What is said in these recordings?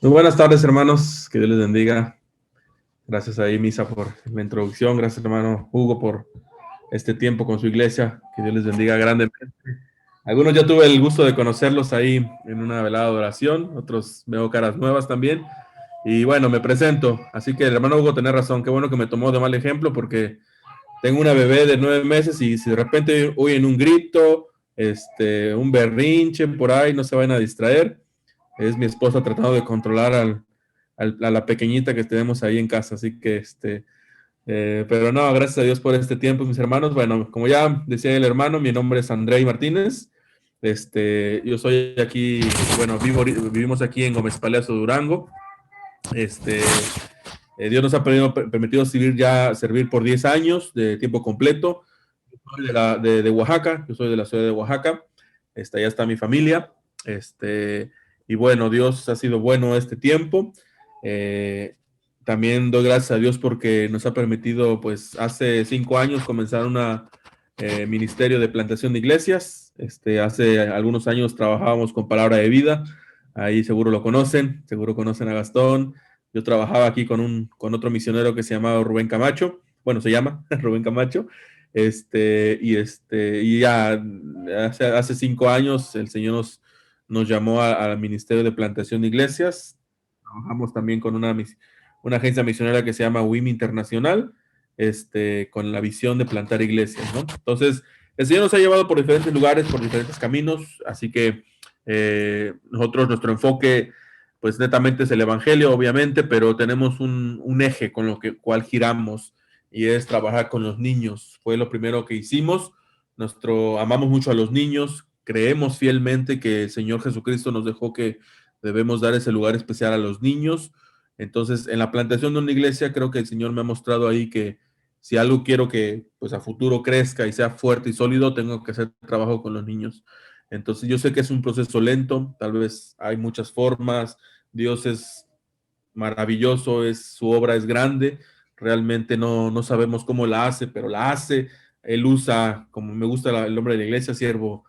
Muy buenas tardes, hermanos. Que Dios les bendiga. Gracias ahí, Misa, por la introducción. Gracias, hermano Hugo, por este tiempo con su iglesia. Que Dios les bendiga grandemente. Algunos ya tuve el gusto de conocerlos ahí en una velada de oración. Otros veo caras nuevas también. Y bueno, me presento. Así que el hermano Hugo tenía razón. Qué bueno que me tomó de mal ejemplo porque tengo una bebé de 9 meses y si de repente oyen un grito, un berrinche por ahí, no se vayan a distraer. Es mi esposa tratando de controlar a la pequeñita que tenemos ahí en casa. Así que, pero no, gracias a Dios por este tiempo, mis hermanos. Bueno, como ya decía el hermano, mi nombre es Andrei Martínez. Yo soy aquí, bueno, vivimos aquí en Gómez Palacio, Durango. Este, Dios nos ha permitido servir por 10 años de tiempo completo. Yo soy de Oaxaca, yo soy de la ciudad de Oaxaca. Ya está mi familia. Y bueno, Dios ha sido bueno este tiempo. Eh, También doy gracias a Dios porque nos ha permitido, pues, hace 5 años comenzar un ministerio de plantación de iglesias. Hace algunos años trabajábamos con Palabra de Vida. Ahí seguro conocen a Gastón. Yo trabajaba aquí con otro misionero que se llamaba Rubén Camacho. Bueno, se llama Rubén Camacho. Y ya hace 5 años el Señor nos llamó al Ministerio de Plantación de Iglesias. Trabajamos también con una agencia misionera que se llama WIM Internacional, con la visión de plantar iglesias, ¿no? Entonces, el Señor nos ha llevado por diferentes lugares, por diferentes caminos, así que nuestro enfoque, pues netamente es el Evangelio, obviamente, pero tenemos un eje con lo cual giramos y es trabajar con los niños. Fue lo primero que hicimos. Amamos mucho a los niños, creemos fielmente que el Señor Jesucristo nos dejó que debemos dar ese lugar especial a los niños. Entonces, en la plantación de una iglesia, creo que el Señor me ha mostrado ahí que si algo quiero que pues a futuro crezca y sea fuerte y sólido, tengo que hacer trabajo con los niños. Entonces, yo sé que es un proceso lento, tal vez hay muchas formas, Dios es maravilloso, su obra es grande, realmente no sabemos cómo la hace, pero la hace. Él usa, como me gusta el nombre de la iglesia, siervo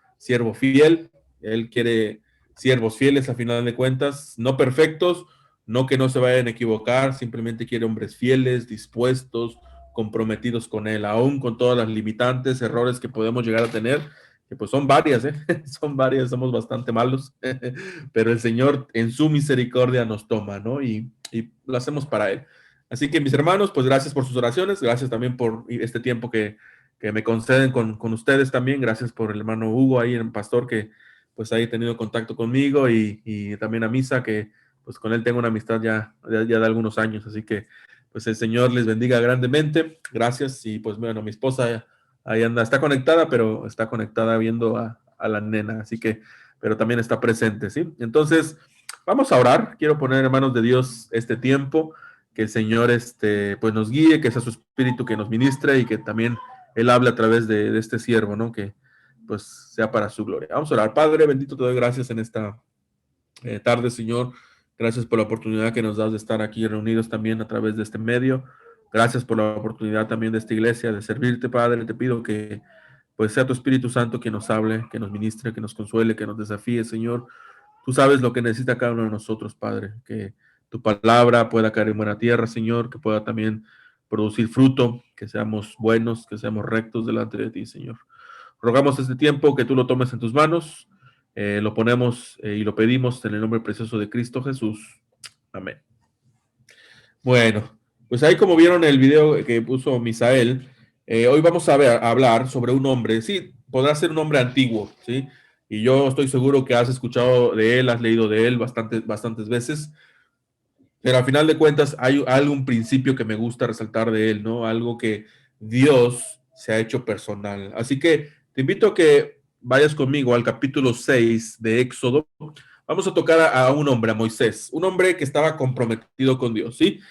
fiel. Él quiere siervos fieles a final de cuentas, no perfectos, no que no se vayan a equivocar, simplemente quiere hombres fieles, dispuestos, comprometidos con él, aún con todas las limitantes, errores que podemos llegar a tener, que pues son varias, ¿eh? Son varias, somos bastante malos, pero el Señor en su misericordia nos toma, ¿no? Y lo hacemos para Él. Así que mis hermanos, pues gracias por sus oraciones, gracias también por este tiempo que me conceden con ustedes también, gracias por el hermano Hugo ahí, el pastor, que pues haya tenido contacto conmigo y también a Misa, que pues con él tengo una amistad ya de algunos años, así que pues el Señor les bendiga grandemente, gracias, y pues bueno, mi esposa ahí anda, está conectada, pero está conectada viendo a la nena, así que, pero también está presente, ¿sí? Entonces, vamos a orar, quiero poner en manos de Dios este tiempo, que el Señor pues nos guíe, que sea su espíritu que nos ministre y que también Él hable a través de este siervo, ¿no? Que pues sea para su gloria. Vamos a orar. Padre, bendito te doy gracias en esta tarde, Señor. Gracias por la oportunidad que nos das de estar aquí reunidos también a través de este medio. Gracias por la oportunidad también de esta iglesia de servirte, Padre. Te pido que pues sea tu Espíritu Santo quien nos hable, que nos ministre, que nos consuele, que nos desafíe, Señor. Tú sabes lo que necesita cada uno de nosotros, Padre. Que tu palabra pueda caer en buena tierra, Señor, que pueda también producir fruto, que seamos buenos, que seamos rectos delante de ti, Señor. Rogamos este tiempo que tú lo tomes en tus manos, lo ponemos y lo pedimos en el nombre precioso de Cristo Jesús. Amén. Bueno, pues ahí como vieron el video que puso Misael, hoy vamos a hablar sobre un hombre, sí, podrá ser un hombre antiguo, ¿sí? Y yo estoy seguro que has escuchado de él, has leído de él bastantes veces, pero al final de cuentas hay algún principio que me gusta resaltar de él, ¿no? Algo que Dios se ha hecho personal. Así que te invito a que vayas conmigo al capítulo 6 de Éxodo. Vamos a tocar a un hombre, a Moisés, un hombre que estaba comprometido con Dios, ¿sí?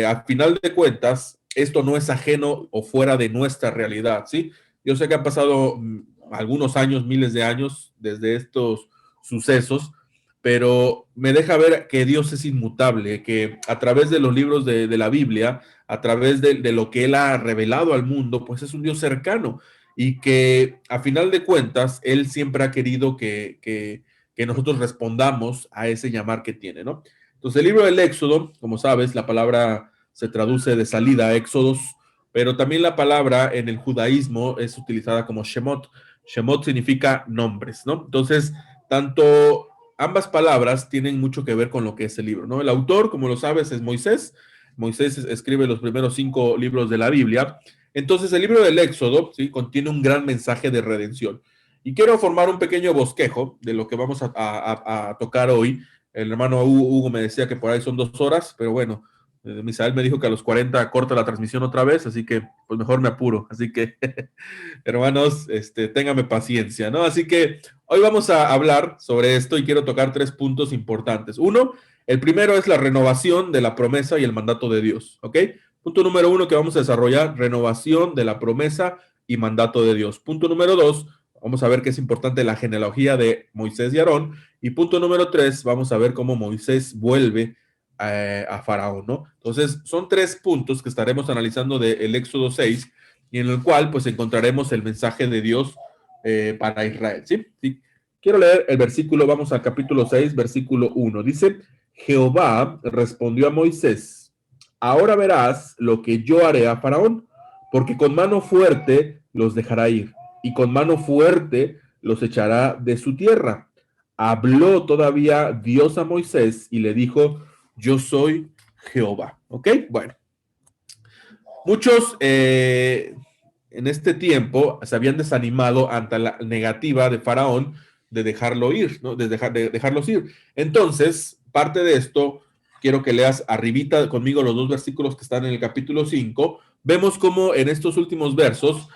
Al final de cuentas, esto no es ajeno o fuera de nuestra realidad, ¿sí? Yo sé que han pasado algunos años, miles de años desde estos sucesos, pero me deja ver que Dios es inmutable, que a través de los libros de la Biblia, a través de lo que Él ha revelado al mundo, pues es un Dios cercano y que a final de cuentas, Él siempre ha querido que nosotros respondamos a ese llamar que tiene, ¿no? Entonces, el libro del Éxodo, como sabes, la palabra se traduce de salida, éxodos, pero también la palabra en el judaísmo es utilizada como Shemot. Shemot significa nombres, ¿no? Entonces, tanto ambas palabras tienen mucho que ver con lo que es el libro, ¿no? El autor, como lo sabes, es Moisés. Moisés escribe los primeros 5 libros de la Biblia. Entonces, el libro del Éxodo, ¿sí?, contiene un gran mensaje de redención. Y quiero formar un pequeño bosquejo de lo que vamos a tocar hoy. El hermano Hugo me decía que por ahí son 2 horas, pero bueno, Misael me dijo que a los 40 corta la transmisión otra vez, así que pues mejor me apuro. Así que, hermanos, téngame paciencia, ¿no? Así que hoy vamos a hablar sobre esto y quiero tocar 3 puntos importantes. Uno, el primero es la renovación de la promesa y el mandato de Dios, ¿ok? Punto número 1 que vamos a desarrollar, renovación de la promesa y mandato de Dios. Punto número 2, vamos a ver que es importante la genealogía de Moisés y Aarón. Y punto número 3, vamos a ver cómo Moisés vuelve a Faraón, ¿no? Entonces, son 3 puntos que estaremos analizando del Éxodo 6 y en el cual pues encontraremos el mensaje de Dios para Israel, ¿sí? ¿sí? Quiero leer el versículo, vamos al capítulo 6, versículo 1. Dice, Jehová respondió a Moisés, ahora verás lo que yo haré a Faraón, porque con mano fuerte los dejará ir, y con mano fuerte los echará de su tierra. Habló todavía Dios a Moisés y le dijo, yo soy Jehová. ¿Ok? Bueno, muchos en este tiempo se habían desanimado ante la negativa de Faraón de dejarlo ir, ¿no? De dejarlos ir. Entonces, parte de esto, quiero que leas arribita conmigo los 2 versículos que están en el capítulo 5. Vemos cómo en estos últimos versos,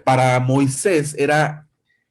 para Moisés era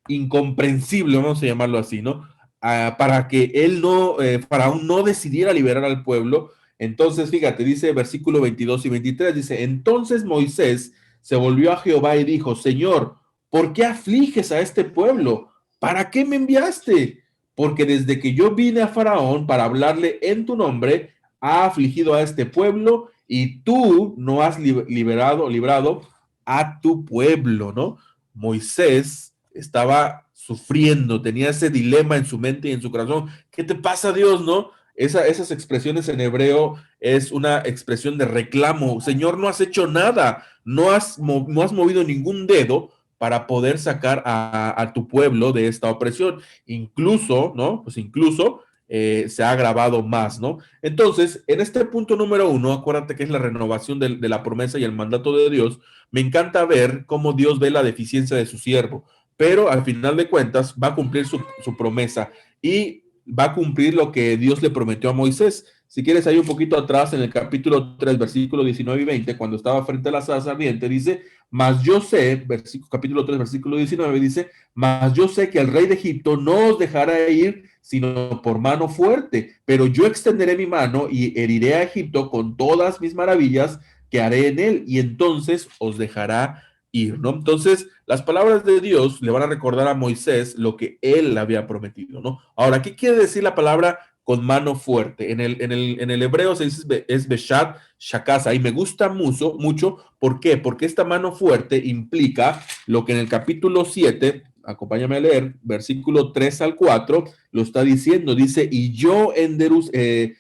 incomprensible, vamos a llamarlo así, ¿no? Para que él no, Faraón no decidiera liberar al pueblo. Entonces, fíjate, dice versículo 22 y 23, dice, entonces Moisés se volvió a Jehová y dijo, Señor, ¿por qué afliges a este pueblo? ¿Para qué me enviaste? Porque desde que yo vine a Faraón para hablarle en tu nombre, ha afligido a este pueblo y tú no has librado a tu pueblo, ¿no? Moisés estaba sufriendo, tenía ese dilema en su mente y en su corazón. ¿Qué te pasa, Dios, no? Esas expresiones en hebreo es una expresión de reclamo. Señor, no has hecho nada, no has movido ningún dedo para poder sacar a tu pueblo de esta opresión. Incluso, ¿no? Pues incluso se ha agravado más, ¿no? Entonces, en este punto número 1, acuérdate que es la renovación de la promesa y el mandato de Dios. Me encanta ver cómo Dios ve la deficiencia de su siervo, pero al final de cuentas va a cumplir su promesa y va a cumplir lo que Dios le prometió a Moisés. Si quieres, ahí un poquito atrás, en el capítulo 3, versículo 19 y 20, cuando estaba frente a la zarza ardiente, dice, mas yo sé, capítulo 3, versículo 19, dice, mas yo sé que el rey de Egipto no os dejará ir, sino por mano fuerte, pero yo extenderé mi mano y heriré a Egipto con todas mis maravillas que haré en él, y entonces os dejará ir, ¿no? Entonces, las palabras de Dios le van a recordar a Moisés lo que él había prometido, ¿no? Ahora, ¿qué quiere decir la palabra con mano fuerte? En el hebreo se dice es Beshat Shakasa, y me gusta mucho, ¿por qué? Porque esta mano fuerte implica lo que en el capítulo 7, acompáñame a leer, versículo 3 al 4, lo está diciendo, dice, y yo endureceré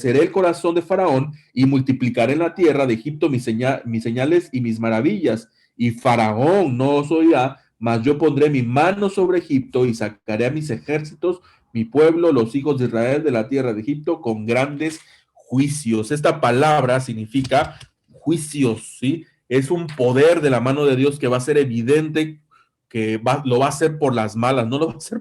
el corazón de Faraón y multiplicaré en la tierra de Egipto mis señales y mis maravillas. Y Faraón no os oirá, mas yo pondré mi mano sobre Egipto y sacaré a mis ejércitos, mi pueblo, los hijos de Israel de la tierra de Egipto con grandes juicios. Esta palabra significa juicios, ¿sí? Es un poder de la mano de Dios que va a ser evidente, que lo va a hacer por las malas, no lo va a hacer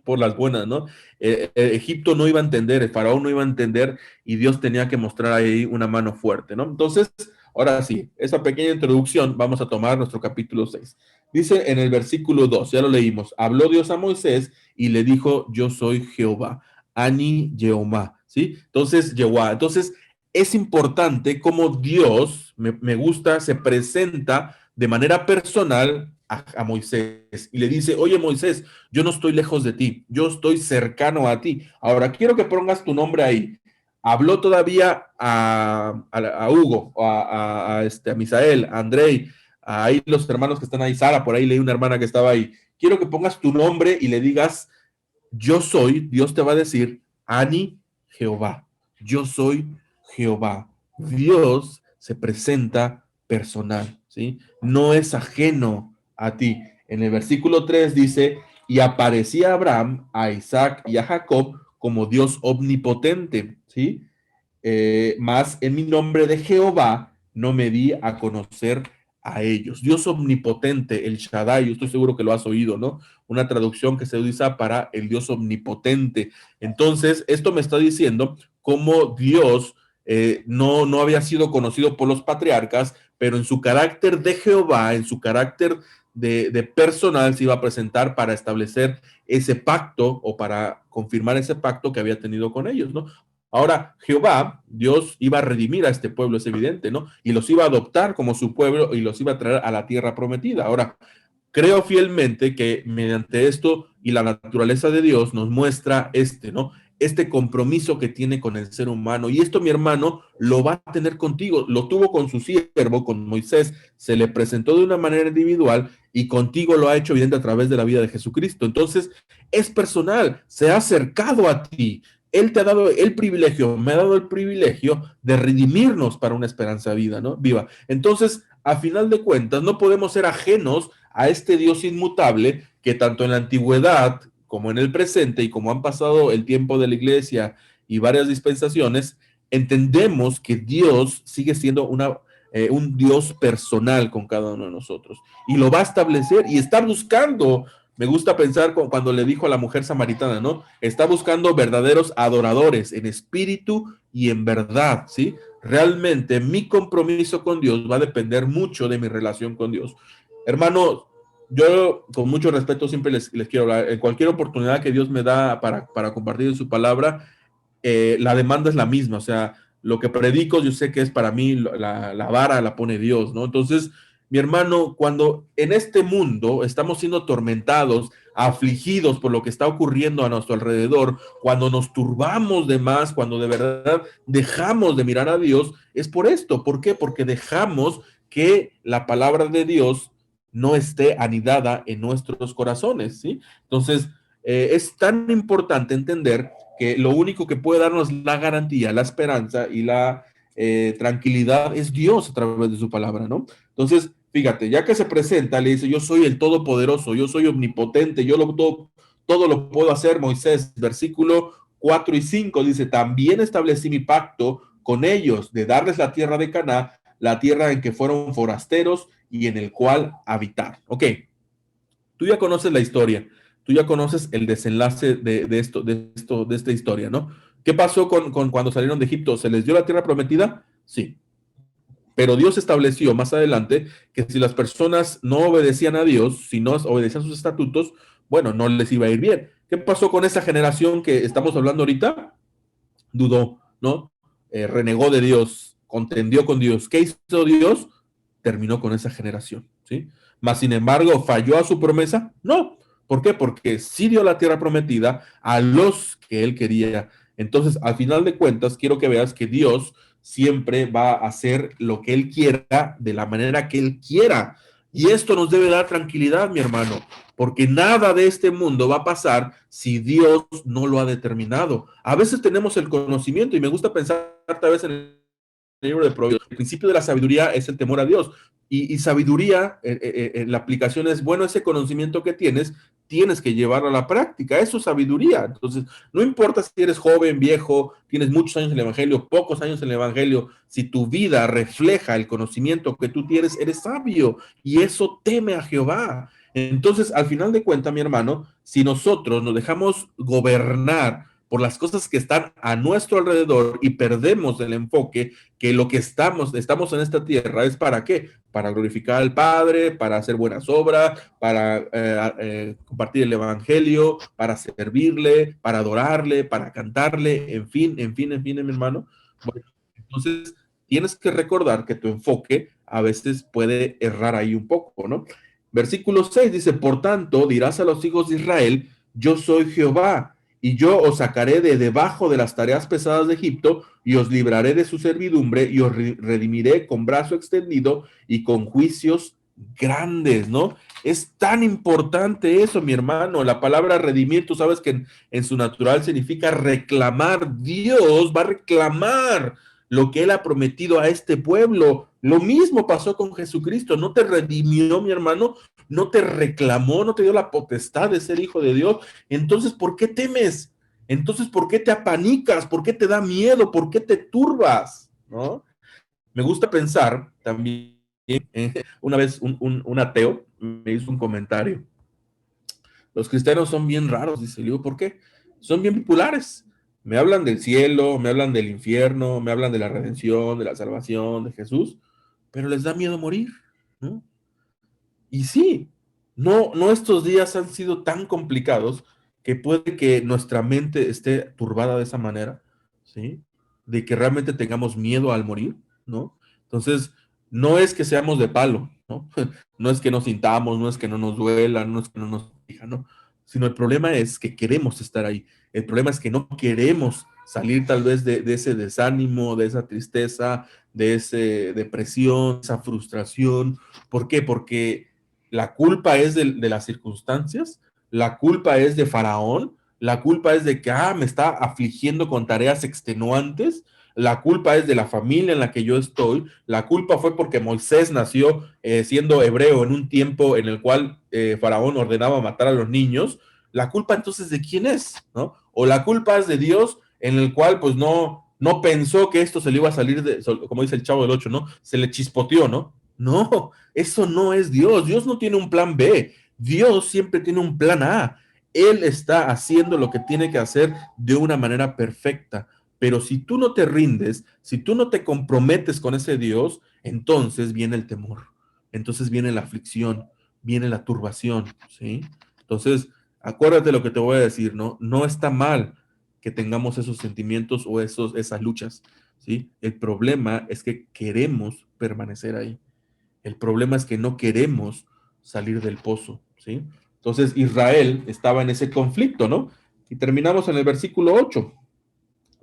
por las buenas, ¿no? Egipto no iba a entender, el faraón no iba a entender y Dios tenía que mostrar ahí una mano fuerte, ¿no? Entonces, ahora sí, esa pequeña introducción, vamos a tomar nuestro capítulo 6. Dice en el versículo 2, ya lo leímos, habló Dios a Moisés y le dijo, yo soy Jehová, Ani Jehová, ¿sí? Entonces, Jehová, entonces es importante cómo Dios, me gusta, se presenta de manera personal a Moisés y le dice, oye Moisés, yo no estoy lejos de ti, yo estoy cercano a ti. Ahora quiero que pongas tu nombre ahí. Habló todavía a Hugo, a Misael, a Andrei, a ahí los hermanos que están ahí, Sara, por ahí leí una hermana que estaba ahí. Quiero que pongas tu nombre y le digas, yo soy, Dios te va a decir, Ani Jehová. Yo soy Jehová. Dios se presenta personal, ¿sí? No es ajeno a ti. En el versículo 3 dice, y aparecía a Abraham, a Isaac y a Jacob como Dios omnipotente, ¿sí? Más en mi nombre de Jehová no me di a conocer a ellos. Dios omnipotente, el Shaddai, yo estoy seguro que lo has oído, ¿no? Una traducción que se utiliza para el Dios omnipotente. Entonces, esto me está diciendo cómo Dios no había sido conocido por los patriarcas, pero en su carácter de Jehová, en su carácter de personal, se iba a presentar para establecer ese pacto o para confirmar ese pacto que había tenido con ellos, ¿no? Ahora, Jehová, Dios iba a redimir a este pueblo, es evidente, ¿no? Y los iba a adoptar como su pueblo y los iba a traer a la tierra prometida. Ahora, creo fielmente que mediante esto y la naturaleza de Dios nos muestra ¿no? Este compromiso que tiene con el ser humano. Y esto, mi hermano, lo va a tener contigo. Lo tuvo con su siervo, con Moisés, se le presentó de una manera individual y contigo lo ha hecho evidente a través de la vida de Jesucristo. Entonces, es personal, se ha acercado a ti. Él te ha dado el privilegio, me ha dado el privilegio de redimirnos para una esperanza vida, ¿no? Viva. Entonces, a final de cuentas, no podemos ser ajenos a este Dios inmutable que tanto en la antigüedad como en el presente y como han pasado el tiempo de la iglesia y varias dispensaciones, entendemos que Dios sigue siendo un Dios personal con cada uno de nosotros y lo va a establecer y está buscando. Me gusta pensar cuando le dijo a la mujer samaritana, ¿no? Está buscando verdaderos adoradores en espíritu y en verdad, ¿sí? Realmente mi compromiso con Dios va a depender mucho de mi relación con Dios. Hermanos, yo con mucho respeto siempre les quiero hablar. En cualquier oportunidad que Dios me da para compartir su palabra, la demanda es la misma. O sea, lo que predico yo sé que es para mí, la vara la pone Dios, ¿no? Entonces, mi hermano, cuando en este mundo estamos siendo atormentados, afligidos por lo que está ocurriendo a nuestro alrededor, cuando nos turbamos de más, cuando de verdad dejamos de mirar a Dios, es por esto. ¿Por qué? Porque dejamos que la palabra de Dios no esté anidada en nuestros corazones, ¿sí? Entonces, es tan importante entender que lo único que puede darnos la garantía, la esperanza y la tranquilidad es Dios a través de su palabra, ¿no? Entonces, fíjate, ya que se presenta, le dice, yo soy el Todopoderoso, yo soy omnipotente, todo lo puedo hacer, Moisés, versículo 4 y 5 dice, también establecí mi pacto con ellos de darles la tierra de Canaán, la tierra en que fueron forasteros y en el cual habitar. Ok, tú ya conoces la historia, tú ya conoces el desenlace de esta historia, ¿no? ¿Qué pasó con cuando salieron de Egipto? ¿Se les dio la tierra prometida? Sí. Pero Dios estableció más adelante que si las personas no obedecían a Dios, si no obedecían sus estatutos, bueno, no les iba a ir bien. ¿Qué pasó con esa generación que estamos hablando ahorita? Dudó, ¿no? Renegó de Dios, contendió con Dios. ¿Qué hizo Dios? Terminó con esa generación, ¿sí? Mas, sin embargo, ¿falló a su promesa? No. ¿Por qué? Porque sí dio la tierra prometida a los que él quería. Entonces, al final de cuentas, quiero que veas que Dios siempre va a hacer lo que él quiera, de la manera que él quiera. Y esto nos debe dar tranquilidad, mi hermano, porque nada de este mundo va a pasar si Dios no lo ha determinado. A veces tenemos el conocimiento y me gusta pensar tal vez en el libro de Proverbios. El principio de la sabiduría es el temor a Dios. Y sabiduría, la aplicación es, bueno, ese conocimiento que tienes que llevarlo a la práctica. Eso es sabiduría. Entonces, no importa si eres joven, viejo, tienes muchos años en el Evangelio, pocos años en el Evangelio, si tu vida refleja el conocimiento que tú tienes, eres sabio. Y eso teme a Jehová. Entonces, al final de cuentas, mi hermano, si nosotros nos dejamos gobernar por las cosas que están a nuestro alrededor y perdemos el enfoque que lo que estamos en esta tierra es para qué, para glorificar al Padre, para hacer buenas obras, para compartir el Evangelio, para servirle, para adorarle, para cantarle, en fin, mi hermano. Bueno, entonces tienes que recordar que tu enfoque a veces puede errar ahí un poco, ¿no? Versículo 6 dice, por tanto, dirás a los hijos de Israel, yo soy Jehová, y yo os sacaré de debajo de las tareas pesadas de Egipto, y os libraré de su servidumbre, y os redimiré con brazo extendido y con juicios grandes, ¿no? Es tan importante eso, mi hermano. La palabra redimir, tú sabes que en su natural significa reclamar. Dios va a reclamar lo que Él ha prometido a este pueblo. Lo mismo pasó con Jesucristo. No te redimió, mi hermano, no te reclamó, no te dio la potestad de ser hijo de Dios. Entonces, ¿por qué temes? Entonces, ¿por qué te apanicas? ¿Por qué te da miedo? ¿Por qué te turbas? ¿No? Me gusta pensar también, una vez un ateo me hizo un comentario. Los cristianos son bien raros, dice. Le digo, ¿por qué? Son bien populares. Me hablan del cielo, me hablan del infierno, me hablan de la redención, de la salvación, de Jesús, pero les da miedo morir, ¿no? Y sí, no estos días han sido tan complicados que puede que nuestra mente esté turbada de esa manera, ¿sí? De que realmente tengamos miedo al morir, ¿no? Entonces, no es que seamos de palo, ¿no? No es que nos sintamos, no es que no nos duela, no es que no nos fija, ¿no? Sino el problema es que queremos estar ahí. El problema es que no queremos salir tal vez de ese desánimo, de esa tristeza, de esa depresión, esa frustración. ¿Por qué? Porque la culpa es de las circunstancias, la culpa es de Faraón, la culpa es de que, me está afligiendo con tareas extenuantes, la culpa es de la familia en la que yo estoy, la culpa fue porque Moisés nació siendo hebreo en un tiempo en el cual Faraón ordenaba matar a los niños, la culpa entonces de quién es, ¿no? O la culpa es de Dios en el cual pues no pensó que esto se le iba a salir de, como dice el Chavo del Ocho, ¿no? Se le chispoteó, ¿no? No, eso no es Dios. Dios no tiene un plan B. Dios siempre tiene un plan A. Él está haciendo lo que tiene que hacer de una manera perfecta. Pero si tú no te rindes, si tú no te comprometes con ese Dios, entonces viene el temor, entonces viene la aflicción, viene la turbación, ¿sí? Entonces, acuérdate lo que te voy a decir, ¿no? No está mal que tengamos esos sentimientos o esas luchas, ¿sí? El problema es que queremos permanecer ahí. El problema es que no queremos salir del pozo, ¿sí? Entonces Israel estaba en ese conflicto, ¿no? Y terminamos en el versículo 8,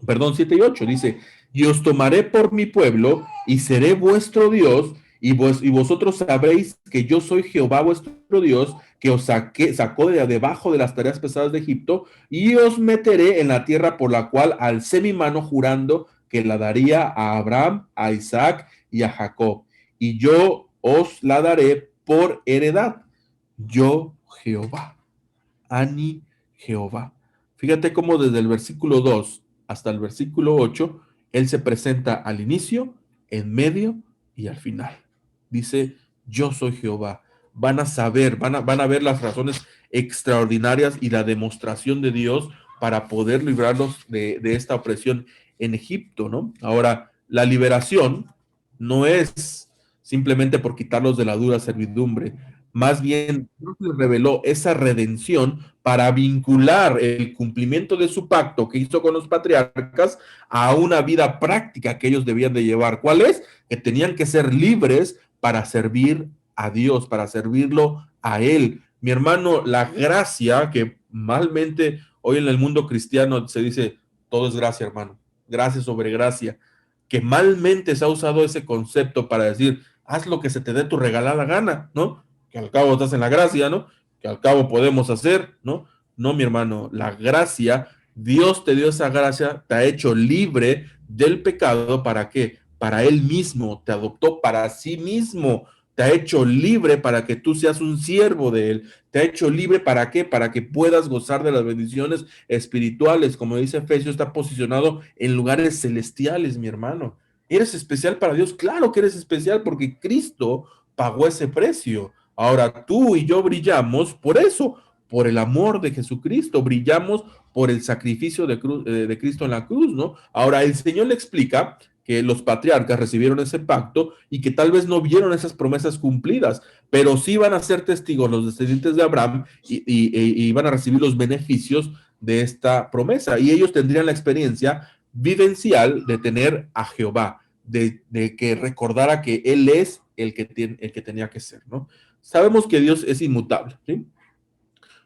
perdón, 7 y 8, dice, y os tomaré por mi pueblo y seré vuestro Dios, y vosotros sabréis que yo soy Jehová vuestro Dios, que os sacó de debajo de las tareas pesadas de Egipto, y os meteré en la tierra por la cual alcé mi mano jurando que la daría a Abraham, a Isaac y a Jacob, y yo os la daré por heredad. Yo Jehová. Ani Jehová. Fíjate cómo desde el versículo 2 hasta el versículo 8, él se presenta al inicio, en medio y al final. Dice, yo soy Jehová. Van a saber, van a ver las razones extraordinarias y la demostración de Dios para poder librarlos de esta opresión en Egipto, ¿no? Ahora, la liberación no es simplemente por quitarlos de la dura servidumbre, más bien, Dios les reveló esa redención para vincular el cumplimiento de su pacto que hizo con los patriarcas a una vida práctica que ellos debían de llevar. ¿Cuál es? Que tenían que ser libres para servir a Dios, para servirlo a Él. Mi hermano, la gracia que malmente hoy en el mundo cristiano se dice, todo es gracia, hermano, gracia sobre gracia, que malmente se ha usado ese concepto para decir, haz lo que se te dé tu regalada gana, ¿no? Que al cabo estás en la gracia, ¿no? Que al cabo podemos hacer, ¿no? No, mi hermano, la gracia, Dios te dio esa gracia, te ha hecho libre del pecado, ¿para qué? Para Él mismo, te adoptó para sí mismo, te ha hecho libre para que tú seas un siervo de Él, te ha hecho libre ¿para qué? Para que puedas gozar de las bendiciones espirituales, como dice Efesios, está posicionado en lugares celestiales, mi hermano. ¿Eres especial para Dios? Claro que eres especial porque Cristo pagó ese precio. Ahora tú y yo brillamos por eso, por el amor de Jesucristo, brillamos por el sacrificio de Cristo en la cruz, ¿no? Ahora el Señor le explica que los patriarcas recibieron ese pacto y que tal vez no vieron esas promesas cumplidas, pero sí van a ser testigos los descendientes de Abraham y van a recibir los beneficios de esta promesa y ellos tendrían la experiencia vivencial de tener a Jehová, de que recordara que Él es el que tenía que ser, ¿no? Sabemos que Dios es inmutable, ¿sí?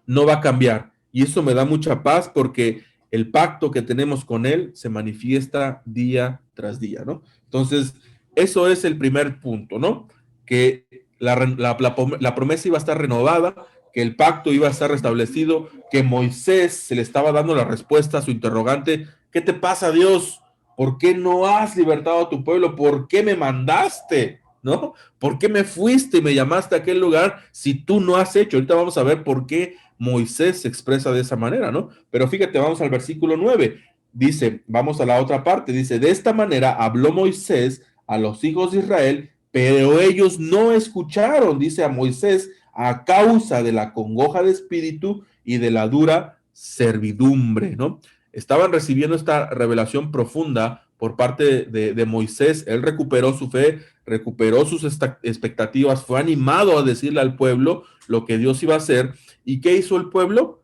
No va a cambiar. Y eso me da mucha paz porque el pacto que tenemos con Él se manifiesta día tras día, ¿no? Entonces, eso es el primer punto, ¿no? Que la promesa iba a estar renovada, que el pacto iba a estar restablecido, que Moisés se le estaba dando la respuesta a su interrogante. ¿Qué te pasa, Dios? ¿Por qué no has libertado a tu pueblo? ¿Por qué me mandaste? ¿No? ¿Por qué me fuiste y me llamaste a aquel lugar si tú no has hecho? Ahorita vamos a ver por qué Moisés se expresa de esa manera, ¿no? Pero fíjate, vamos al versículo 9. Dice, vamos a la otra parte, dice, de esta manera habló Moisés a los hijos de Israel, pero ellos no escucharon, dice a Moisés, a causa de la congoja de espíritu y de la dura servidumbre, ¿no? Estaban recibiendo esta revelación profunda por parte de Moisés. Él recuperó su fe, recuperó sus expectativas, fue animado a decirle al pueblo lo que Dios iba a hacer. ¿Y qué hizo el pueblo?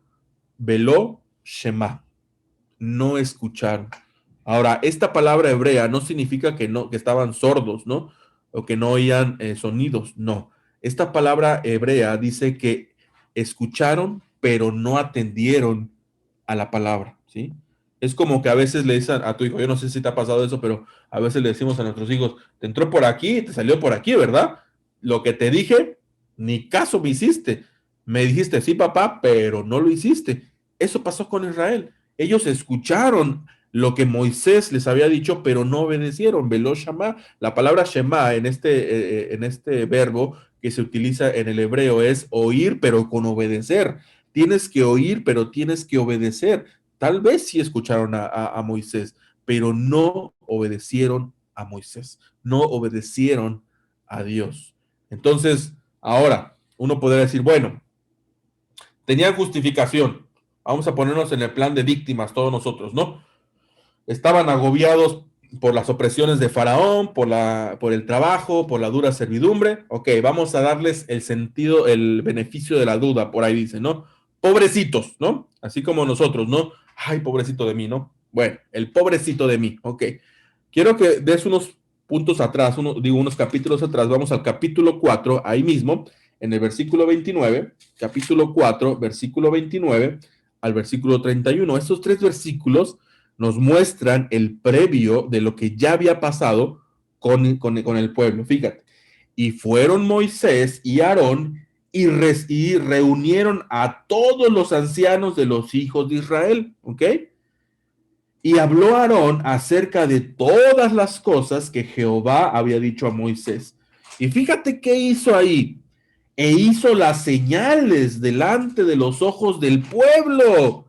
Veló Shema, no escucharon. Ahora, esta palabra hebrea no significa que no, que estaban sordos, ¿no? O que no oían sonidos, no. Esta palabra hebrea dice que escucharon, pero no atendieron a la palabra, ¿sí? Es como que a veces le dicen a tu hijo, yo no sé si te ha pasado eso, pero a veces le decimos a nuestros hijos, te entró por aquí, te salió por aquí, ¿verdad? Lo que te dije, ni caso me hiciste. Me dijiste, sí, papá, pero no lo hiciste. Eso pasó con Israel. Ellos escucharon lo que Moisés les había dicho, pero no obedecieron. Veló Shema. La palabra Shema en este verbo que se utiliza en el hebreo es oír, pero con obedecer. Tienes que oír, pero tienes que obedecer. Tal vez sí escucharon a Moisés, pero no obedecieron a Moisés, no obedecieron a Dios. Entonces, ahora, uno podría decir, bueno, tenían justificación. Vamos a ponernos en el plan de víctimas todos nosotros, ¿no? Estaban agobiados por las opresiones de Faraón, por el trabajo, por la dura servidumbre. Ok, vamos a darles el sentido, el beneficio de la duda, por ahí dice, ¿no? Pobrecitos, ¿no? Así como nosotros, ¿no? Ay, pobrecito de mí, ¿no? Bueno, el pobrecito de mí, ok. Quiero que des unos puntos atrás, unos capítulos atrás, vamos al capítulo 4, ahí mismo, en el versículo 29, capítulo 4, versículo 29 al versículo 31. Estos tres versículos nos muestran el previo de lo que ya había pasado con el pueblo. Fíjate, y fueron Moisés y Aarón y reunieron a todos los ancianos de los hijos de Israel, ¿ok? Y habló Aarón acerca de todas las cosas que Jehová había dicho a Moisés. Y fíjate qué hizo ahí. E hizo las señales delante de los ojos del pueblo.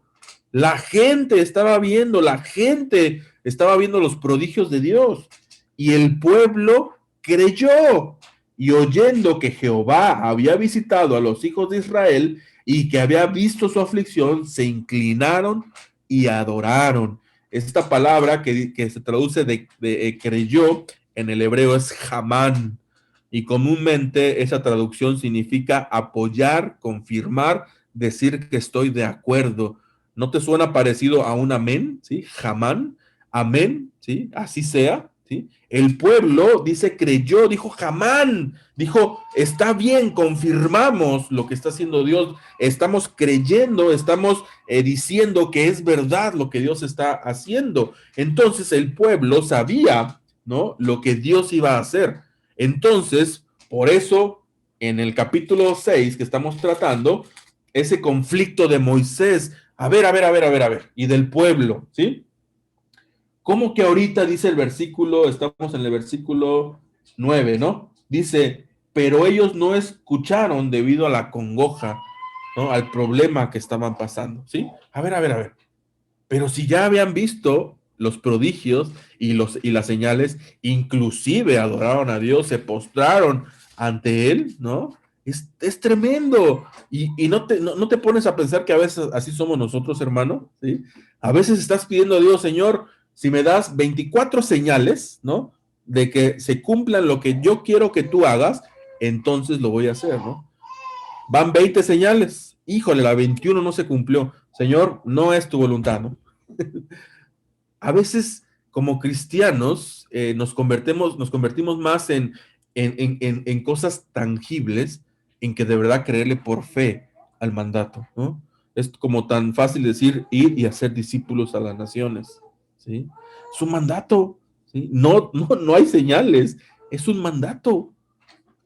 La gente estaba viendo, la gente estaba viendo los prodigios de Dios. Y el pueblo creyó. Y oyendo que Jehová había visitado a los hijos de Israel y que había visto su aflicción, se inclinaron y adoraron. Esta palabra que se traduce de creyó en el hebreo es jamán. Y comúnmente esa traducción significa apoyar, confirmar, decir que estoy de acuerdo. ¿No te suena parecido a un amén? ¿Sí? Jamán, amén, ¿sí? Así sea, ¿sí? El pueblo dice creyó, dijo jamán, dijo está bien, confirmamos lo que está haciendo Dios, estamos creyendo, estamos diciendo que es verdad lo que Dios está haciendo. Entonces el pueblo sabía, ¿no? Lo que Dios iba a hacer. Entonces, por eso, en el capítulo 6 que estamos tratando, ese conflicto de Moisés, y del pueblo, ¿sí? ¿Cómo que ahorita dice el versículo, estamos en el versículo 9, ¿no? Dice, pero ellos no escucharon debido a la congoja, ¿no? Al problema que estaban pasando, ¿sí? A ver. Pero si ya habían visto los prodigios y las señales, inclusive adoraron a Dios, se postraron ante Él, ¿no? Es tremendo. Y no te pones a pensar que a veces así somos nosotros, hermano, ¿sí? A veces estás pidiendo a Dios, Señor, si me das 24 señales, ¿no? De que se cumplan lo que yo quiero que tú hagas, entonces lo voy a hacer, ¿no? Van 20 señales. Híjole, la 21 no se cumplió. Señor, no es tu voluntad, ¿no? A veces como cristianos nos convertimos más en cosas tangibles, en que de verdad creerle por fe al mandato, ¿no? Es como tan fácil decir ir y hacer discípulos a las naciones, ¿sí? Es un mandato, ¿sí? No hay señales, es un mandato.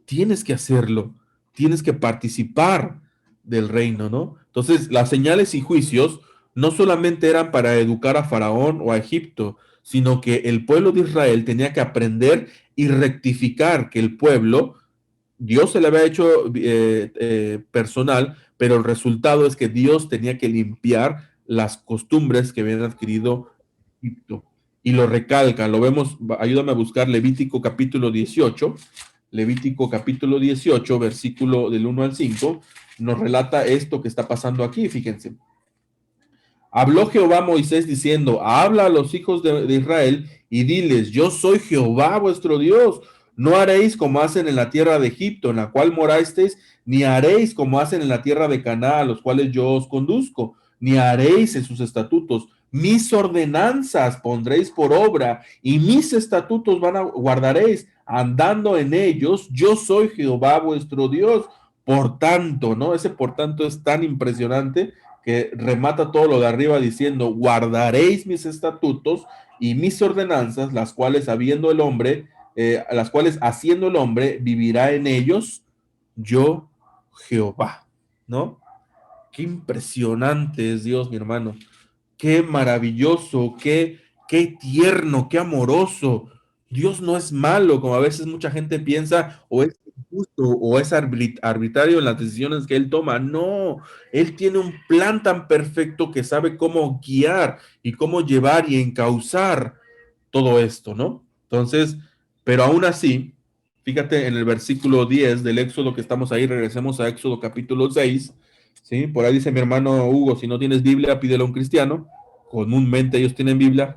tienes que hacerlo, tienes que participar del reino, ¿no? Entonces, las señales y juicios no solamente eran para educar a Faraón o a Egipto, sino que el pueblo de Israel tenía que aprender y rectificar que el pueblo, Dios se le había hecho personal, pero el resultado es que Dios tenía que limpiar las costumbres que habían adquirido Egipto. Y lo recalca, lo vemos, ayúdame a buscar Levítico capítulo 18. Levítico capítulo 18, versículo del 1 al 5, nos relata esto que está pasando aquí, fíjense. Habló Jehová a Moisés diciendo, habla a los hijos de Israel y diles, yo soy Jehová vuestro Dios. No haréis como hacen en la tierra de Egipto, en la cual morasteis, ni haréis como hacen en la tierra de Canaán, a los cuales yo os conduzco, ni haréis en sus estatutos. Mis ordenanzas pondréis por obra, y mis estatutos guardaréis, andando en ellos. Yo soy Jehová vuestro Dios. Por tanto, ¿no? Ese por tanto es tan impresionante que remata todo lo de arriba diciendo, guardaréis mis estatutos y mis ordenanzas, las cuales habiendo el hombre, las cuales haciendo el hombre, vivirá en ellos, yo Jehová, ¿no? Qué impresionante es Dios, mi hermano. Qué maravilloso, qué tierno, qué amoroso. Dios no es malo, como a veces mucha gente piensa, o es injusto, o es arbitrario en las decisiones que Él toma. No, Él tiene un plan tan perfecto que sabe cómo guiar y cómo llevar y encauzar todo esto, ¿no? Entonces, pero aún así, fíjate en el versículo 10 del Éxodo que estamos ahí, regresemos a Éxodo capítulo 6, ¿sí? Por ahí dice mi hermano Hugo, si no tienes Biblia, pídele a un cristiano. Comúnmente ellos tienen Biblia.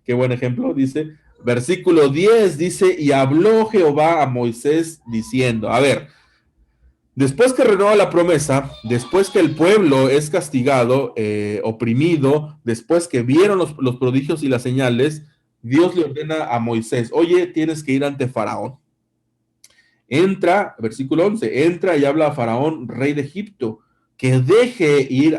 Qué buen ejemplo, dice. Versículo 10 dice, y habló Jehová a Moisés diciendo, a ver, después que renueva la promesa, después que el pueblo es castigado, oprimido, después que vieron los prodigios y las señales, Dios le ordena a Moisés, oye, tienes que ir ante Faraón. Entra, versículo 11, entra y habla a Faraón, rey de Egipto, que deje ir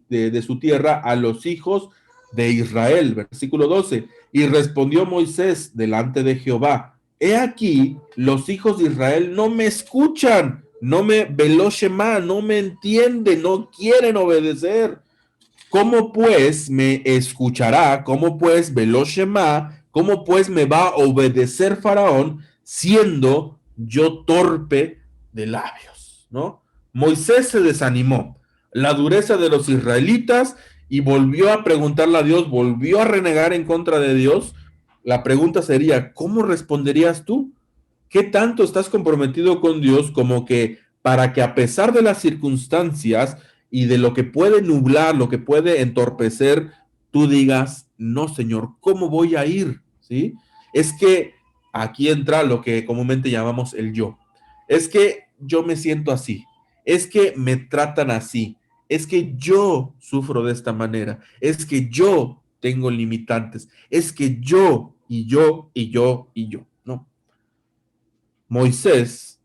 de su tierra a los hijos de Israel. Versículo 12, y respondió Moisés delante de Jehová, he aquí, los hijos de Israel no me escuchan, no me veló Shema, no me entienden, no quieren obedecer. ¿Cómo pues me escuchará? ¿Cómo pues veló Shema? ¿Cómo pues me va a obedecer Faraón siendo yo torpe de labios? ¿No? Moisés se desanimó. La dureza de los israelitas y volvió a preguntarle a Dios, volvió a renegar en contra de Dios. La pregunta sería, ¿cómo responderías tú? ¿Qué tanto estás comprometido con Dios como que para que a pesar de las circunstancias y de lo que puede nublar, lo que puede entorpecer, tú digas, no, Señor, ¿cómo voy a ir? ¿Sí? Es que aquí entra lo que comúnmente llamamos el yo. Es que yo me siento así. Es que me tratan así. Es que yo sufro de esta manera. Es que yo tengo limitantes. Es que yo y yo y yo y yo. No. Moisés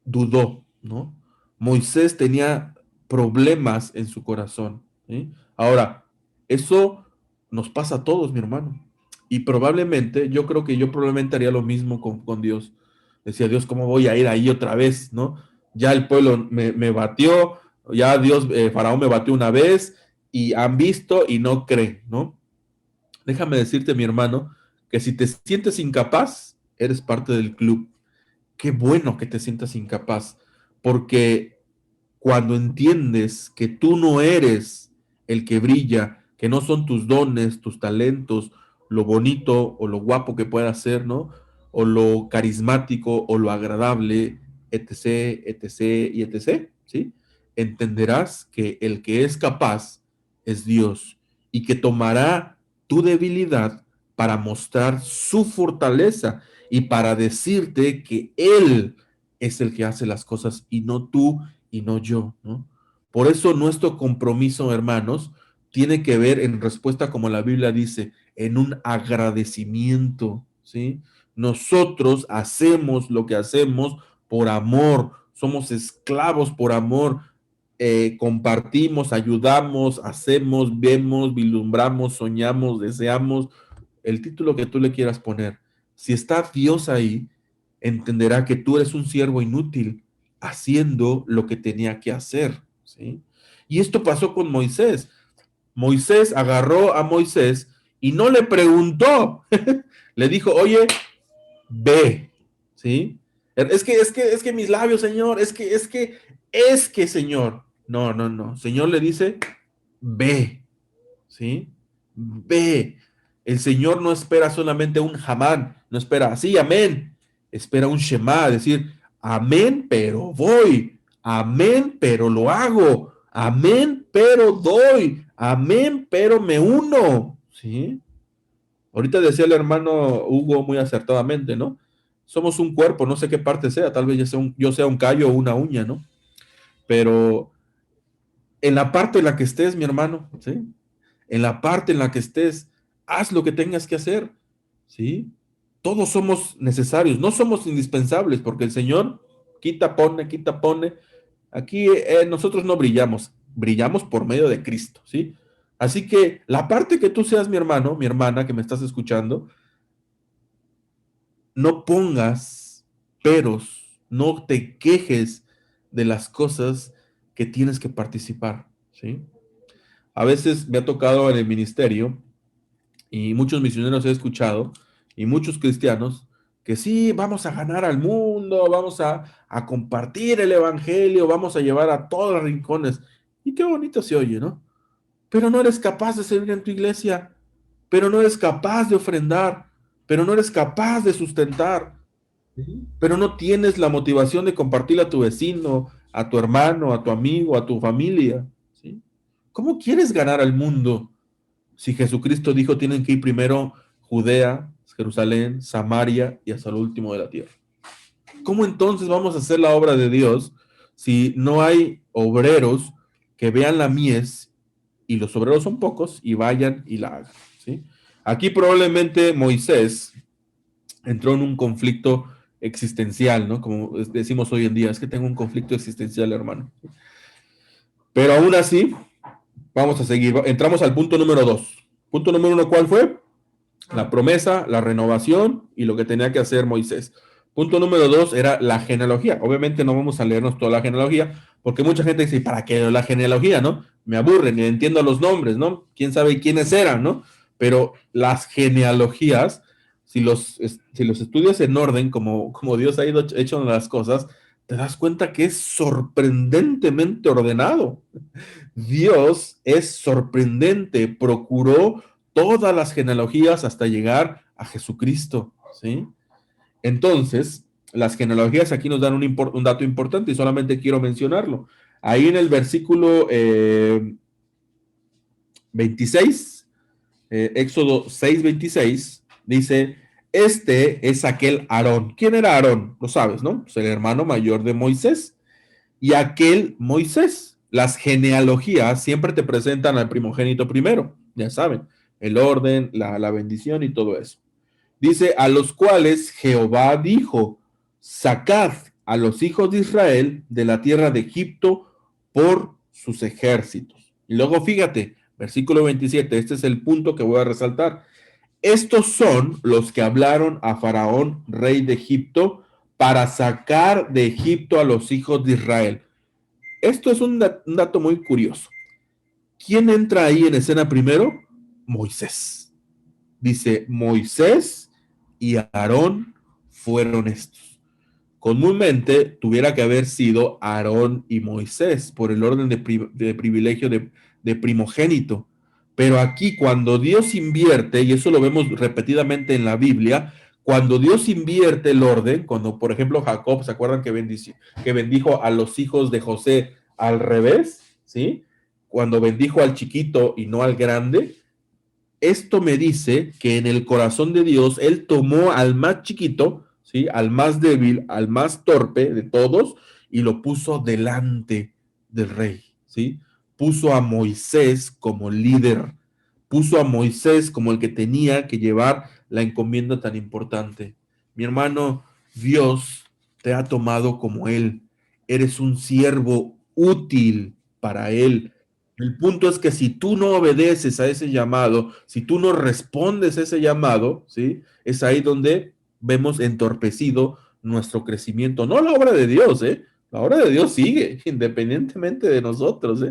dudó, ¿no? Moisés tenía problemas en su corazón, ¿sí? Ahora, eso nos pasa a todos, mi hermano. Y probablemente, yo creo que yo probablemente haría lo mismo con Dios. Decía, Dios, ¿cómo voy a ir ahí otra vez, no? Ya el pueblo me batió, ya Dios, Faraón me batió una vez y han visto y no creen, ¿no? Déjame decirte, mi hermano, que si te sientes incapaz, eres parte del club. Qué bueno que te sientas incapaz, porque cuando entiendes que tú no eres el que brilla, que no son tus dones, tus talentos, lo bonito o lo guapo que puedas ser, ¿no? O lo carismático o lo agradable, etc., etc., y etc., ¿sí? Entenderás que el que es capaz es Dios y que tomará tu debilidad para mostrar su fortaleza y para decirte que Él es el que hace las cosas y no tú y no yo, ¿no? Por eso nuestro compromiso, hermanos, tiene que ver en respuesta, como la Biblia dice, en un agradecimiento, ¿sí? Nosotros hacemos lo que hacemos por amor, somos esclavos por amor, compartimos, ayudamos, hacemos, vemos, vislumbramos, soñamos, deseamos, el título que tú le quieras poner. Si está Dios ahí, entenderá que tú eres un siervo inútil haciendo lo que tenía que hacer, ¿sí? Y esto pasó con Moisés. Moisés agarró a Moisés y no le preguntó. Le dijo, oye, ve, ¿sí? Es que mis labios, Señor, Señor. No, no, no. Señor le dice, ve, ¿sí? Ve. El Señor no espera solamente un jamán, no espera así, amén. Espera un shema, decir, amén, pero voy. Amén, pero lo hago. Amén, pero doy. Amén, pero me uno. ¿Sí? Ahorita decía el hermano Hugo muy acertadamente, ¿no? Somos un cuerpo, no sé qué parte sea, tal vez yo sea un callo o una uña, ¿no? Pero en la parte en la que estés, mi hermano, ¿sí? En la parte en la que estés, haz lo que tengas que hacer, ¿sí? Todos somos necesarios, no somos indispensables, porque el Señor quita, pone, quita, pone. Aquí nosotros no brillamos, brillamos por medio de Cristo, ¿sí? Así que la parte que tú seas mi hermano, mi hermana que me estás escuchando, no pongas peros, no te quejes de las cosas que tienes que participar, ¿sí? A veces me ha tocado en el ministerio y muchos misioneros he escuchado y muchos cristianos que sí, vamos a ganar al mundo, vamos a compartir el evangelio, vamos a llevar a todos los rincones. Y qué bonito se oye, ¿no? Pero no eres capaz de servir en tu iglesia, pero no eres capaz de ofrendar, pero no eres capaz de sustentar, ¿sí? Pero no tienes la motivación de compartirle a tu vecino, a tu hermano, a tu amigo, a tu familia, ¿sí? ¿Cómo quieres ganar al mundo si Jesucristo dijo tienen que ir primero Judea, Jerusalén, Samaria y hasta lo último de la tierra? ¿Cómo entonces vamos a hacer la obra de Dios si no hay obreros que vean la mies y los obreros son pocos y vayan y la hagan? ¿Sí? Aquí probablemente Moisés entró en un conflicto existencial, ¿no? Como decimos hoy en día, es que tengo un conflicto existencial, hermano. Pero aún así, vamos a seguir. Entramos al punto número 2. Punto número 1, ¿cuál fue? La promesa, la renovación y lo que tenía que hacer Moisés. Punto número 2 era la genealogía. Obviamente no vamos a leernos toda la genealogía, porque mucha gente dice, ¿para qué la genealogía, no? Me aburren, ni entiendo los nombres, ¿no? ¿Quién sabe quiénes eran, no? Pero las genealogías, si los estudias en orden, como Dios ha ido hecho las cosas, te das cuenta que es sorprendentemente ordenado. Dios es sorprendente, procuró todas las genealogías hasta llegar a Jesucristo, ¿sí? Entonces, las genealogías aquí nos dan un dato importante y solamente quiero mencionarlo. Ahí en el versículo 26, Éxodo 6:26, dice, este es aquel Aarón. ¿Quién era Aarón? Lo sabes, ¿no? Pues el hermano mayor de Moisés. Y aquel Moisés. Las genealogías siempre te presentan al primogénito primero, ya saben, el orden, la bendición y todo eso. Dice, a los cuales Jehová dijo, sacad a los hijos de Israel de la tierra de Egipto por sus ejércitos. Y luego fíjate, versículo 27, este es el punto que voy a resaltar. Estos son los que hablaron a Faraón, rey de Egipto, para sacar de Egipto a los hijos de Israel. Esto es un dato muy curioso. ¿Quién entra ahí en escena primero? Moisés. Dice, Moisés y Aarón fueron estos. Comúnmente tuviera que haber sido Aarón y Moisés por el orden de privilegio de primogénito. Pero aquí cuando Dios invierte, y eso lo vemos repetidamente en la Biblia, cuando Dios invierte el orden, cuando por ejemplo Jacob, ¿se acuerdan que bendijo a los hijos de José al revés? ¿Sí? Cuando bendijo al chiquito y no al grande, esto me dice que en el corazón de Dios, Él tomó al más chiquito, ¿sí? Al más débil, al más torpe de todos, y lo puso delante del rey, ¿sí? Puso a Moisés como líder, puso a Moisés como el que tenía que llevar la encomienda tan importante. Mi hermano, Dios te ha tomado como Él. Eres un siervo útil para Él. El punto es que si tú no obedeces a ese llamado, si tú no respondes a ese llamado, ¿sí? Es ahí donde vemos entorpecido nuestro crecimiento, no la obra de Dios, la obra de Dios sigue, independientemente de nosotros,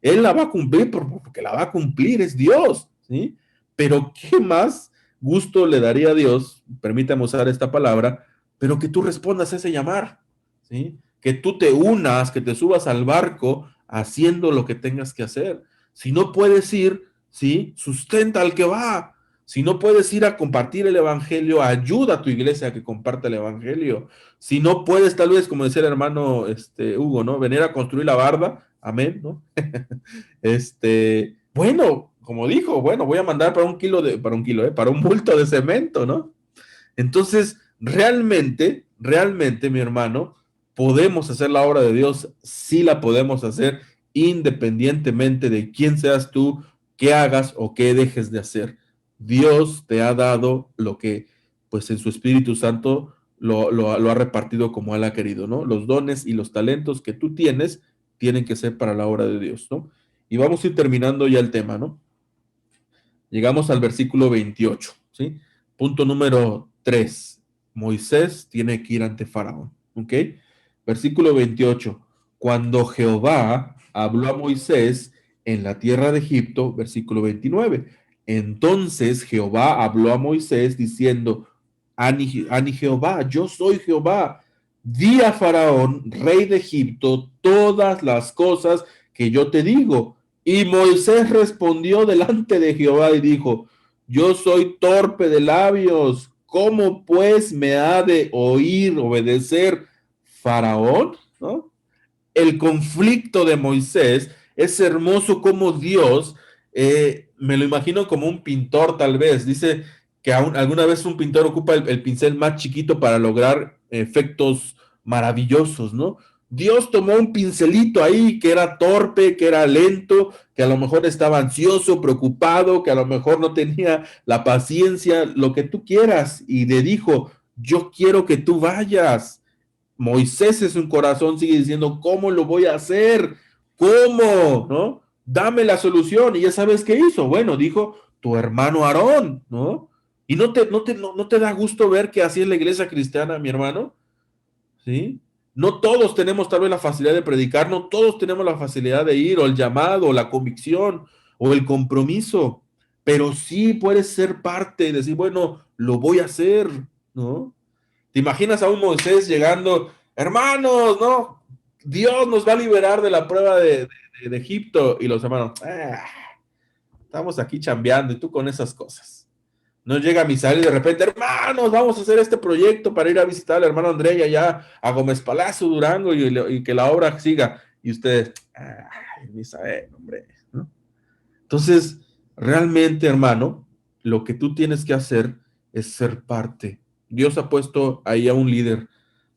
Él la va a cumplir porque la va a cumplir, es Dios, ¿sí? Pero ¿qué más gusto le daría a Dios, permítame usar esta palabra, pero que tú respondas a ese llamar, ¿sí? Que tú te unas, que te subas al barco haciendo lo que tengas que hacer. Si no puedes ir, ¿sí? Sustenta al que va. Si no puedes ir a compartir el evangelio, ayuda a tu iglesia a que comparta el evangelio. Si no puedes, tal vez, como decía el hermano Hugo, ¿no? Venir a construir la barda, amén, ¿no? Bueno, como dijo, bueno, voy a mandar para un bulto de cemento, ¿no? Entonces, realmente, mi hermano, podemos hacer la obra de Dios, sí la podemos hacer, independientemente de quién seas tú, qué hagas o qué dejes de hacer. Dios te ha dado lo que, pues en su Espíritu Santo, lo ha repartido como Él ha querido, ¿no? Los dones y los talentos que tú tienes tienen que ser para la obra de Dios, ¿no? Y vamos a ir terminando ya el tema, ¿no? Llegamos al versículo 28, ¿sí? Punto número 3. Moisés tiene que ir ante Faraón, ¿ok? Versículo 28. Cuando Jehová habló a Moisés en la tierra de Egipto, versículo 29. Entonces Jehová habló a Moisés diciendo, Ani Jehová, yo soy Jehová. Di a Faraón, rey de Egipto, todas las cosas que yo te digo. Y Moisés respondió delante de Jehová y dijo, yo soy torpe de labios, ¿cómo pues me ha de obedecer Faraón? ¿No? El conflicto de Moisés es hermoso como Dios, me lo imagino como un pintor tal vez, dice que alguna vez un pintor ocupa el pincel más chiquito para lograr efectos maravillosos, ¿no? Dios tomó un pincelito ahí que era torpe, que era lento, que a lo mejor estaba ansioso, preocupado, que a lo mejor no tenía la paciencia, lo que tú quieras, y le dijo, yo quiero que tú vayas. Moisés es un corazón, sigue diciendo, ¿cómo lo voy a hacer? ¿Cómo? ¿No? Dame la solución. Y ya sabes qué hizo. Bueno, dijo tu hermano Aarón, ¿no? Y no te da gusto ver que así es la iglesia cristiana, mi hermano, ¿sí? No todos tenemos tal vez la facilidad de predicar, no todos tenemos la facilidad de ir, o el llamado, o la convicción, o el compromiso, pero sí puedes ser parte y decir, bueno, lo voy a hacer, ¿no? ¿Te imaginas a un Moisés llegando, hermanos, no? Dios nos va a liberar de la prueba de Egipto. Y los hermanos, estamos aquí chambeando y tú con esas cosas. No llega Misael y de repente, hermanos, vamos a hacer este proyecto para ir a visitar al hermano André allá a Gómez Palacio, Durango, y que la obra siga. Y ustedes, Misael, hombre, ¿no? Entonces, realmente, hermano, lo que tú tienes que hacer es ser parte. Dios ha puesto ahí a un líder,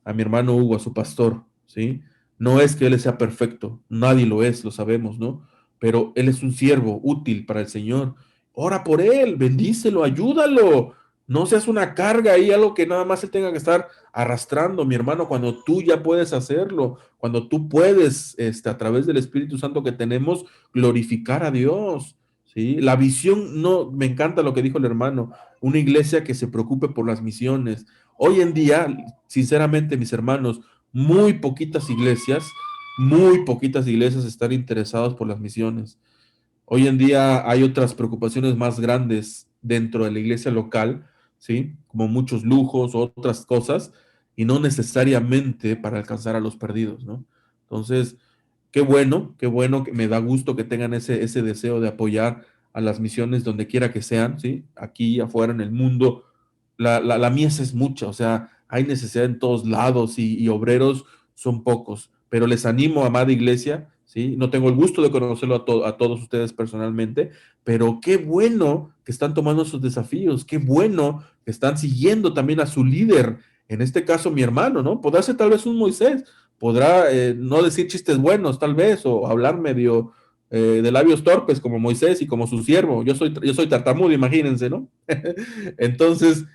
a mi hermano Hugo, a su pastor, ¿sí? No es que él sea perfecto, nadie lo es, lo sabemos, ¿no? Pero él es un siervo útil para el Señor. Ora por él, bendícelo, ayúdalo. No seas una carga ahí, algo que nada más él tenga que estar arrastrando, mi hermano, cuando tú ya puedes hacerlo, cuando tú puedes, a través del Espíritu Santo que tenemos, glorificar a Dios, ¿sí? La visión, no, me encanta lo que dijo el hermano, una iglesia que se preocupe por las misiones. Hoy en día, sinceramente, mis hermanos, muy poquitas iglesias están interesadas por las misiones. Hoy en día hay otras preocupaciones más grandes dentro de la iglesia local, ¿sí? Como muchos lujos, otras cosas, y no necesariamente para alcanzar a los perdidos, ¿no? Entonces, qué bueno, que me da gusto que tengan ese deseo de apoyar a las misiones donde quiera que sean, ¿sí? Aquí, afuera, en el mundo, la mies es mucha, o sea, hay necesidad en todos lados y obreros son pocos, pero les animo, amada iglesia, ¿sí? No tengo el gusto de conocerlo a todos ustedes personalmente, pero qué bueno que están tomando esos desafíos, qué bueno que están siguiendo también a su líder, en este caso mi hermano, ¿no? Podrá ser tal vez un Moisés, podrá no decir chistes buenos tal vez, o hablar medio de labios torpes como Moisés y como su siervo. Yo soy tartamudo, imagínense, ¿no? Entonces,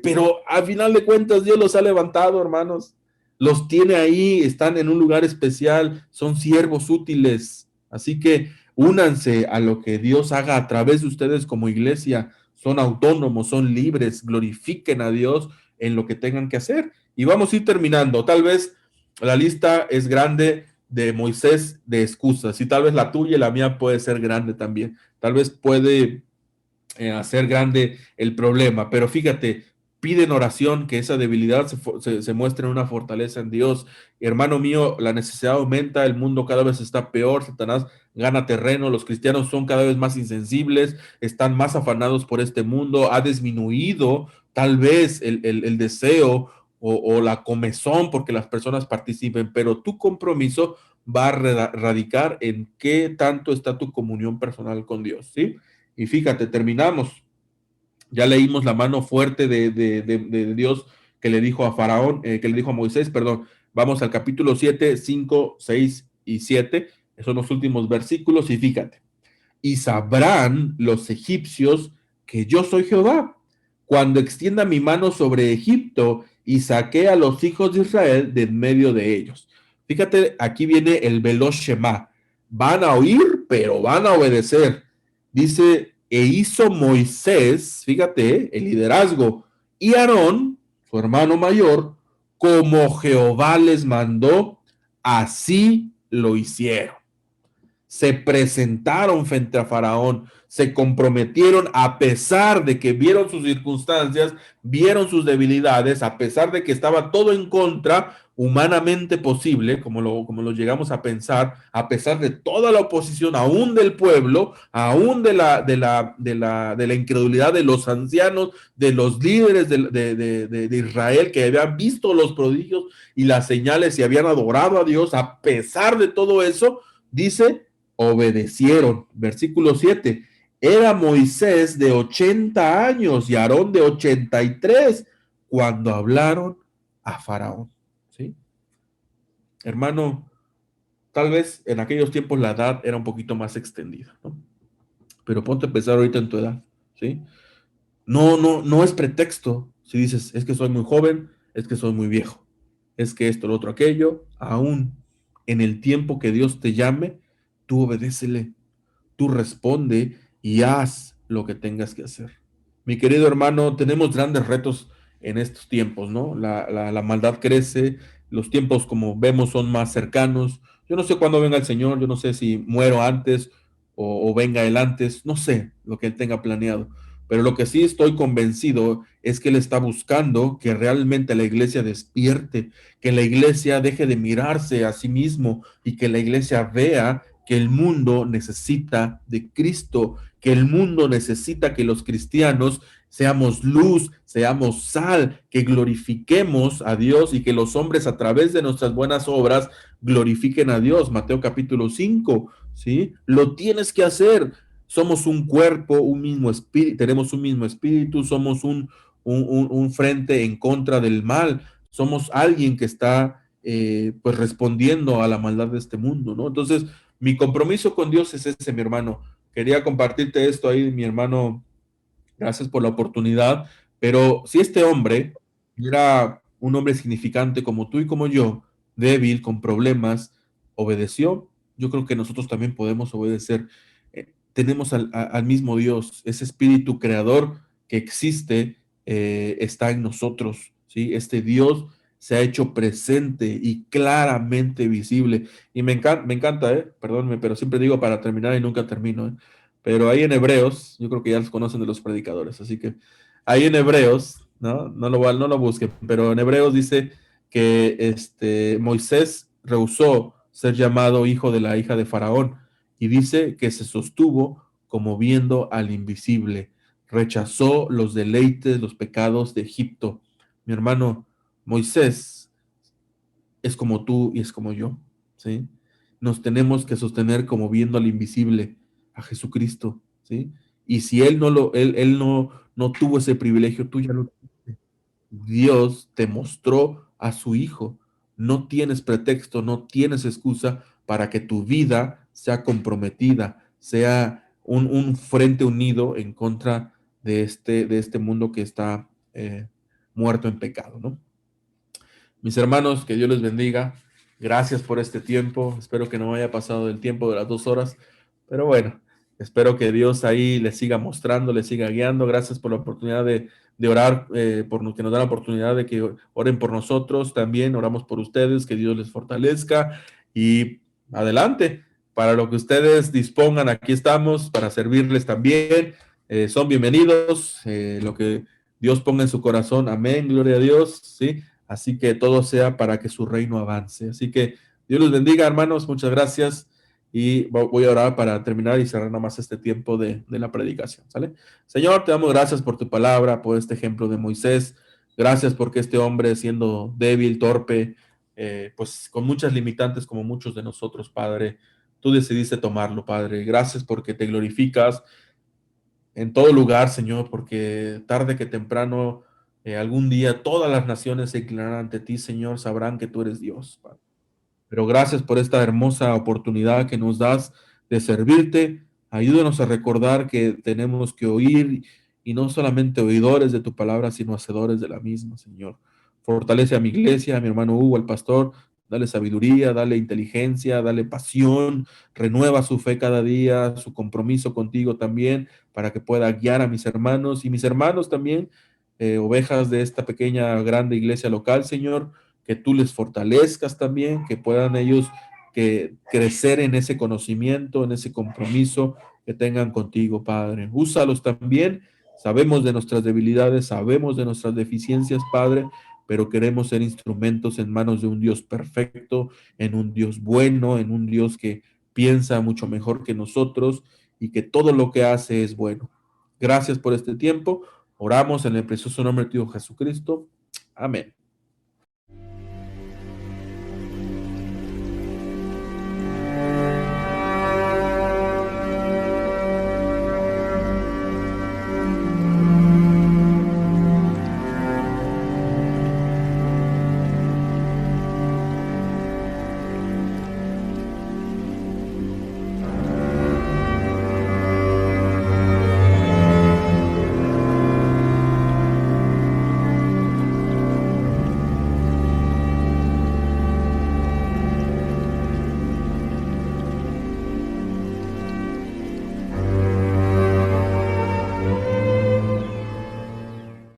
pero a final de cuentas Dios los ha levantado, hermanos. Los tiene ahí, están en un lugar especial, son siervos útiles. Así que únanse a lo que Dios haga a través de ustedes como iglesia. Son autónomos, son libres, glorifiquen a Dios en lo que tengan que hacer. Y vamos a ir terminando. Tal vez la lista es grande de Moisés de excusas, y tal vez la tuya y la mía puede ser grande también. Tal vez puede hacer grande el problema, pero fíjate, pide en oración que esa debilidad se muestre en una fortaleza en Dios. Hermano mío, la necesidad aumenta, el mundo cada vez está peor, Satanás gana terreno, los cristianos son cada vez más insensibles, están más afanados por este mundo, ha disminuido tal vez el deseo o la comezón porque las personas participen, pero tu compromiso va a radicar en qué tanto está tu comunión personal con Dios, ¿sí? Y fíjate, terminamos. Ya leímos la mano fuerte de Dios que le dijo a Faraón, que le dijo a Moisés, perdón. Vamos al capítulo 7, 5, 6 y 7. Esos son los últimos versículos y fíjate. Y sabrán los egipcios que yo soy Jehová, cuando extienda mi mano sobre Egipto y saqué a los hijos de Israel de en medio de ellos. Fíjate, aquí viene el veloz Shema. Van a oír, pero van a obedecer. Dice, e hizo Moisés, fíjate, el liderazgo, y Aarón, su hermano mayor, como Jehová les mandó, así lo hicieron. Se presentaron frente a Faraón, se comprometieron a pesar de que vieron sus circunstancias, vieron sus debilidades, a pesar de que estaba todo en contra, humanamente posible, como lo llegamos a pensar, a pesar de toda la oposición, aún del pueblo, aún de la incredulidad de los ancianos, de los líderes de Israel que habían visto los prodigios y las señales y habían adorado a Dios, a pesar de todo eso, dice, obedecieron. Versículo 7. Era Moisés de 80 años y Aarón de 83 cuando hablaron a Faraón. ¿Sí? Hermano, tal vez en aquellos tiempos la edad era un poquito más extendida, ¿no? Pero ponte a pensar ahorita en tu edad, ¿sí? No es pretexto si dices, es que soy muy joven, es que soy muy viejo, es que esto, lo otro, aquello, aún en el tiempo que Dios te llame, tú obedécele, tú responde y haz lo que tengas que hacer. Mi querido hermano, tenemos grandes retos en estos tiempos, ¿no? La maldad crece, los tiempos como vemos son más cercanos. Yo no sé cuándo venga el Señor, yo no sé si muero antes o venga Él antes, no sé lo que Él tenga planeado, pero lo que sí estoy convencido es que Él está buscando que realmente la iglesia despierte, que la iglesia deje de mirarse a sí mismo y que la iglesia vea que el mundo necesita de Cristo, que el mundo necesita que los cristianos seamos luz, seamos sal, que glorifiquemos a Dios y que los hombres a través de nuestras buenas obras glorifiquen a Dios. Mateo capítulo 5, ¿sí? Lo tienes que hacer. Somos un cuerpo, un mismo espíritu, tenemos un mismo espíritu, somos un frente en contra del mal, somos alguien que está pues respondiendo a la maldad de este mundo, ¿no? Entonces, mi compromiso con Dios es ese, mi hermano. Quería compartirte esto ahí, mi hermano. Gracias por la oportunidad. Pero si este hombre era un hombre significante como tú y como yo, débil, con problemas, obedeció, yo creo que nosotros también podemos obedecer. Tenemos al mismo Dios, ese espíritu creador que existe, está en nosotros, ¿sí? Este Dios se ha hecho presente y claramente visible. Y me encanta, perdónme, pero siempre digo para terminar y nunca termino, ¿eh? Pero ahí en Hebreos, yo creo que ya los conocen de los predicadores, así que ahí en Hebreos, ¿no? No lo busquen, pero en Hebreos dice que Moisés rehusó ser llamado hijo de la hija de Faraón y dice que se sostuvo como viendo al invisible, rechazó los deleites, los pecados de Egipto. Mi hermano, Moisés es como tú y es como yo, ¿sí? Nos tenemos que sostener como viendo al invisible, a Jesucristo, ¿sí? Y si él no tuvo ese privilegio, tú ya lo tuviste. Dios te mostró a su Hijo. No tienes pretexto, no tienes excusa para que tu vida sea comprometida, sea un frente unido en contra de este mundo que está muerto en pecado, ¿no? Mis hermanos, que Dios les bendiga. Gracias por este tiempo. Espero que no haya pasado el tiempo de las 2 horas. Pero bueno, Espero que Dios ahí les siga mostrando, les siga guiando. Gracias por la oportunidad de orar, por que nos da la oportunidad de que oren por nosotros. También oramos por ustedes, que Dios les fortalezca y adelante. Para lo que ustedes dispongan, aquí estamos para servirles también. Son bienvenidos. Lo que Dios ponga en su corazón, amén, gloria a Dios. Sí, así que todo sea para que su reino avance. Así que Dios los bendiga, hermanos. Muchas gracias. Y voy a orar para terminar y cerrar nomás este tiempo de la predicación, ¿sale? Señor, te damos gracias por tu palabra, por este ejemplo de Moisés. Gracias porque este hombre, siendo débil, torpe, pues con muchas limitantes como muchos de nosotros, Padre, tú decidiste tomarlo, Padre. Gracias porque te glorificas en todo lugar, Señor, porque tarde que temprano, algún día todas las naciones se inclinarán ante ti, Señor, sabrán que tú eres Dios, Padre. Pero gracias por esta hermosa oportunidad que nos das de servirte. Ayúdanos a recordar que tenemos que oír y no solamente oidores de tu palabra, sino hacedores de la misma, Señor. Fortalece a mi iglesia, a mi hermano Hugo, al pastor. Dale sabiduría, dale inteligencia, dale pasión, renueva su fe cada día, su compromiso contigo también, para que pueda guiar a mis hermanos y mis hermanos también, ovejas de esta pequeña, grande iglesia local, Señor, que tú les fortalezcas también, que puedan ellos que crecer en ese conocimiento, en ese compromiso que tengan contigo, Padre. Úsalos también. Sabemos de nuestras debilidades, sabemos de nuestras deficiencias, Padre, pero queremos ser instrumentos en manos de un Dios perfecto, en un Dios bueno, en un Dios que piensa mucho mejor que nosotros y que todo lo que hace es bueno. Gracias por este tiempo. Oramos en el precioso nombre de Dios Jesucristo. Amén.